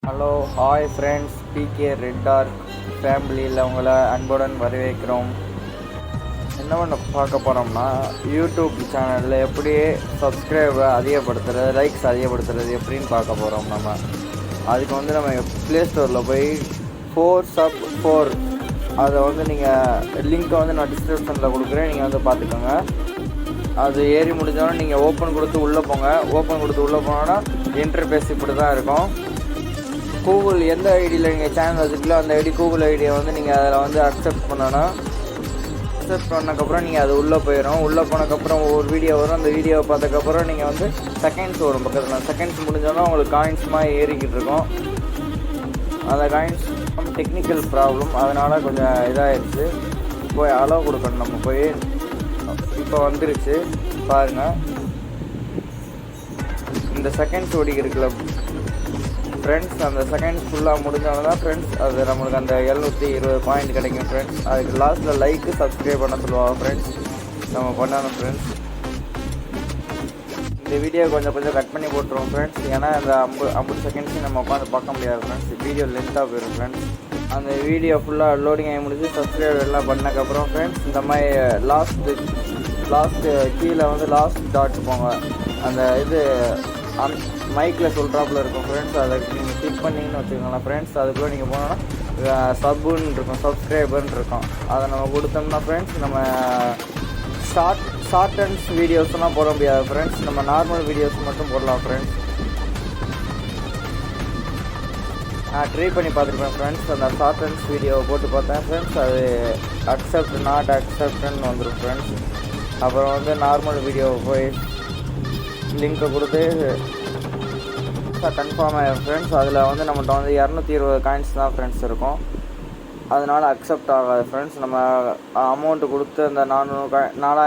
Hello hi friends, PK red dark ஃபேமிலியில் உங்களை அன்புடன் வரவேற்கிறோம். என்ன பண்ண பார்க்க போகிறோம்னா, யூடியூப் சேனலில் எப்படி சப்ஸ்கிரைபை அதிகப்படுத்துறது, லைக்ஸ் அதிகப்படுத்துறது எப்படின்னு பார்க்க போகிறோம். அதுக்கு நம்ம ப்ளே ஸ்டோரில் போய் 4sub4 அதை நீங்கள் லிங்க்கை நான் டிஸ்கிரிப்ஷனில் கொடுக்குறேன், நீங்கள் பார்த்துக்கோங்க. அது ஏறி முடிஞ்சோன்னா நீங்கள் ஓப்பன் கொடுத்து உள்ளே போங்க. ஓப்பன் கொடுத்து உள்ளே போனோன்னா இன்டர்ஃபேஸ் இப்படி தான் இருக்கும். கூகுள் எந்த ஐடியில் நீங்கள் சேனல் வச்சுக்கலோ அந்த ஐடி கூகுள் ஐடியை நீங்கள் அதில் அக்செப்ட் பண்ணணும். அக்செப்ட் பண்ணக்கப்புறம் நீங்கள் அது உள்ளே போயிடும். உள்ளே போனதுக்கப்புறம் ஒவ்வொரு வீடியோ வரும். அந்த வீடியோவை பார்த்ததுக்கப்புறம் நீங்கள் செகண்ட்ஸ் வரும் பக்கத்தில். செகண்ட்ஸ் முடிஞ்சோன்னா உங்களுக்கு காயின்ஸ்மாக ஏறிக்கிட்டு இருக்கும். அந்த காயின்ஸ் டெக்னிக்கல் ப்ராப்ளம், அதனால் கொஞ்சம் இதாகிடுச்சு. போய் அலோவ் கொடுக்கணும். நம்ம போய் இப்போ வந்துருச்சு பாருங்கள். இந்த செகண்ட்ஸ் ஓடிக்கிருக்குல்ல ஃப்ரெண்ட்ஸ், அந்த செகண்ட்ஸ் ஃபுல்லாக முடிஞ்சவங்க தான் ஃப்ரெண்ட்ஸ் அது நம்மளுக்கு அந்த 720 பாயிண்ட் கிடைக்கும் ஃப்ரெண்ட்ஸ். அதுக்கு லாஸ்ட்டில் லைக்கு சப்ஸ்கிரைப் பண்ண சொல்லுவாங்க ஃப்ரெண்ட்ஸ். நம்ம பண்ணணும் ஃப்ரெண்ட்ஸ். இந்த வீடியோ கொஞ்சம் கட் பண்ணி போட்டுருவோம் ஃப்ரெண்ட்ஸ். ஏன்னா இந்த 50 செகண்ட்ஸும் நம்ம உட்காந்து பார்க்க முடியாது ஃப்ரெண்ட்ஸ். வீடியோ லென்த்தாக போயிடும் ஃப்ரெண்ட்ஸ். அந்த வீடியோ ஃபுல்லாக லோடிங் ஆகி முடிஞ்சு சப்ஸ்கிரைப் எல்லாம் பண்ணக்கப்புறம் ஃப்ரெண்ட்ஸ், இந்த மாதிரி லாஸ்ட்டு கீழே லாஸ்ட் டாட் போங்க. அந்த இது மைக்கில் சொல்கிறாப்புல இருக்கும் ஃப்ரெண்ட்ஸ். அதை நீங்கள் கிளிக் பண்ணிங்கன்னு வச்சுக்கோங்களேன் ஃப்ரெண்ட்ஸ். அதுக்குள்ளே நீங்கள் போனோன்னா சப்புன்னு இருக்கும், சப்ஸ்கிரைபர்னு இருக்கும். அதை நம்ம கொடுத்தோம்னா ஃப்ரெண்ட்ஸ், நம்ம ஷார்ட் அண்ட்ஸ் வீடியோஸ்லாம் போட முடியாது ஃப்ரெண்ட்ஸ். நம்ம நார்மல் வீடியோஸ் மட்டும் போடலாம் ஃப்ரெண்ட்ஸ். நான் ட்ரை பண்ணி பார்த்துருப்பேன் ஃப்ரெண்ட்ஸ். அந்த ஷார்ட் அண்ட்ஸ் வீடியோவை போட்டு பார்த்தேன் ஃப்ரெண்ட்ஸ். அது அக்செப்ட் நாட் அக்செப்ட்னு வந்துடும் ஃப்ரெண்ட்ஸ். அப்புறம் நார்மல் வீடியோவை போய் லிங்க்கை கொடுத்து கன்ஃபார்ம் ஆகிடும் ஃப்ரெண்ட்ஸ். அதில் நம்மகிட்ட 220 காயின்ஸ் தான் ஃப்ரெண்ட்ஸ் இருக்கும். அதனால் அக்செப்ட் ஆகாது ஃப்ரெண்ட்ஸ். நம்ம அமௌண்ட்டு கொடுத்து அந்த 4000